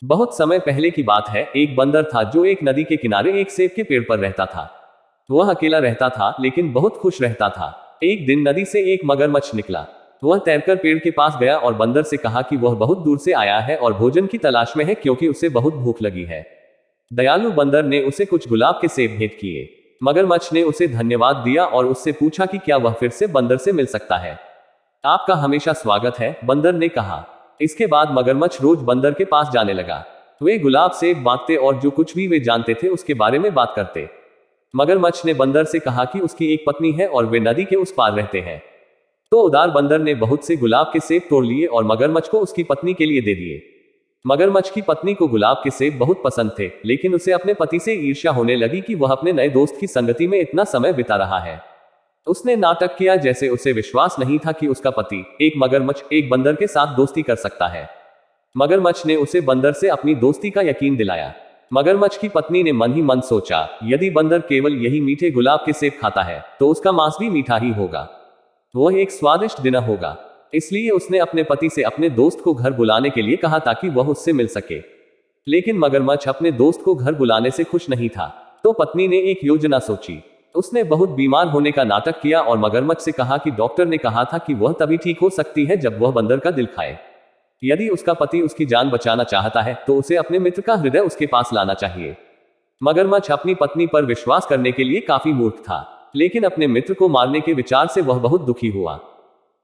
बहुत समय पहले की बात है। एक बंदर था जो एक नदी के किनारे एक सेब के पेड़ पर रहता था। वह अकेला रहता था लेकिन बहुत खुश रहता था। एक दिन नदी से एक मगरमच्छ निकला। वह तैरकर पेड़ के पास गया और बंदर से कहा कि वह बहुत दूर से आया है और भोजन की तलाश में है क्योंकि उसे बहुत भूख लगी है। दयालु बंदर ने उसे कुछ गुलाब के सेब भेंट किए। मगरमच्छ ने उसे धन्यवाद दिया और उससे पूछा कि क्या वह फिर से बंदर से मिल सकता है। आपका हमेशा स्वागत है, बंदर ने कहा। इसके बाद मगरमच्छ रोज बंदर के पास जाने लगा। वे गुलाब सेब बांटते और जो कुछ भी वे जानते थे उसके बारे में बात करते। मगरमच्छ ने बंदर से कहा कि उसकी एक पत्नी है और वे नदी के उस पार रहते हैं। तो उदार बंदर ने बहुत से गुलाब के सेब तोड़ लिए और मगरमच्छ को उसकी पत्नी के लिए दे दिए। मगरमच्छ की पत्नी को गुलाब के सेब बहुत पसंद थे, लेकिन उसे अपने पति से ईर्ष्या होने लगी कि वह अपने नए दोस्त की संगति में इतना समय बिता रहा है। उसने नाटक किया जैसे उसे विश्वास नहीं था कि उसका पति, एक मगरमच्छ, एक बंदर के साथ दोस्ती कर सकता है। मगरमच्छ ने उसे बंदर से अपनी दोस्ती का यकीन दिलाया। मगरमच्छ की पत्नी ने मन ही मन सोचा, यदि बंदर केवल यही मीठे गुलाब के सेब खाता है तो उसका मांस भी मीठा ही होगा। वह एक स्वादिष्ट डिनर होगा। इसलिए उसने अपने पति से अपने दोस्त को घर बुलाने के लिए कहा ताकि वह उससे मिल सके। लेकिन मगरमच्छ अपने दोस्त को घर बुलाने से खुश नहीं था। तो पत्नी ने एक योजना सोची। उसने बहुत बीमार होने का नाटक किया और मगरमच्छ से कहा कि डॉक्टर ने कहा था कि वह तभी ठीक हो सकती है जब वह बंदर का दिल खाए। यदि उसका पति उसकी जान बचाना चाहता है तो उसे अपने मित्र का हृदय उसके पास लाना चाहिए। मगरमच्छ अपनी पत्नी पर विश्वास करने के लिए काफी मूर्ख था, लेकिन अपने मित्र को मारने के विचार से वह बहुत दुखी हुआ।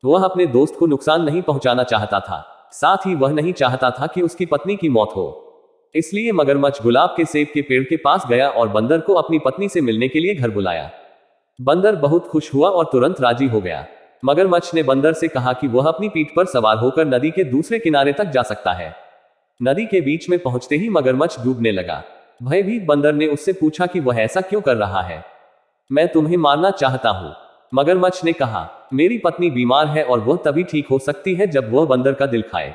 वह अपने दोस्त को नुकसान नहीं पहुंचाना चाहता था, साथ ही वह नहीं चाहता था कि उसकी पत्नी की मौत हो। इसलिए मगरमच्छ गुलाब के सेब के पेड़ के पास गया और बंदर को अपनी पत्नी से मिलने के लिए घर बुलाया। बंदर बहुत खुश हुआ और तुरंत राजी हो गया। मगरमच्छ ने बंदर से कहा कि वह अपनी पीठ पर सवार होकर नदी के दूसरे किनारे तक जा सकता है। नदी के बीच में पहुंचते ही मगरमच्छ डूबने लगा। भयभीत बंदर ने उससे पूछा कि वह ऐसा क्यों कर रहा है। मैं तुम्हें मारना चाहता हूं, मगरमच्छ ने कहा। मेरी पत्नी बीमार है और वह तभी ठीक हो सकती है जब वह बंदर का दिल खाए।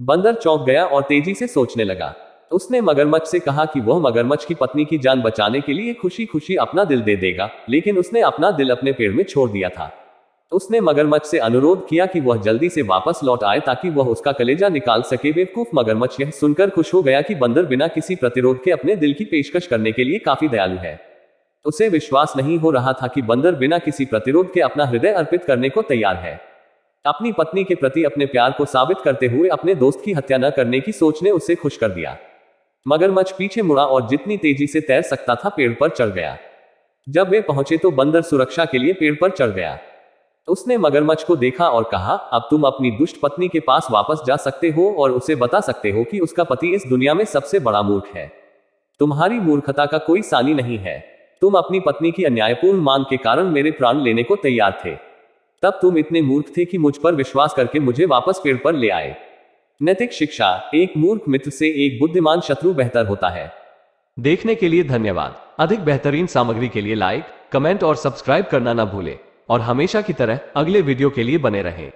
बंदर चौंक गया और तेजी से सोचने लगा। उसने मगरमच्छ से कहा कि वह मगरमच्छ की पत्नी की जान बचाने के लिए खुशी खुशी अपना दिल दे देगा, लेकिन उसने अपना दिल अपने पेड़ में छोड़ दिया था। उसने मगरमच्छ से अनुरोध किया कि वह जल्दी से वापस लौट आए ताकि वह उसका कलेजा निकाल सके। बेवकूफ मगरमच्छ यह सुनकर खुश हो गया कि बंदर बिना किसी प्रतिरोध के अपने दिल की पेशकश करने के लिए काफी दयालु है। उसे विश्वास नहीं हो रहा था कि बंदर बिना किसी प्रतिरोध के अपना हृदय अर्पित करने को तैयार है। अपनी पत्नी के प्रति अपने प्यार को साबित करते हुए अपने दोस्त की हत्या न करने की सोच ने उसे खुश कर दिया। मगरमच्छ पीछे मुड़ा और जितनी तेजी से तैर सकता था पेड़ पर चढ़ गया। जब वे पहुंचे तो बंदर सुरक्षा के लिए पेड़ पर चढ़ गया। उसने मगरमच्छ को देखा और कहा, अब तुम अपनी दुष्ट पत्नी के पास वापस जा सकते हो और उसे बता सकते हो कि उसका पति इस दुनिया में सबसे बड़ा मूर्ख है। तुम्हारी मूर्खता का कोई सानी नहीं है। तुम अपनी पत्नी की अन्यायपूर्ण मांग के कारण मेरे प्राण लेने को तैयार थे। तब तुम इतने मूर्ख थे कि मुझ पर विश्वास करके मुझे वापस पेड़ पर ले आए। नैतिक शिक्षा, एक मूर्ख मित्र से एक बुद्धिमान शत्रु बेहतर होता है। देखने के लिए धन्यवाद। अधिक बेहतरीन सामग्री के लिए लाइक, कमेंट और सब्सक्राइब करना ना भूलें और हमेशा की तरह अगले वीडियो के लिए बने रहें।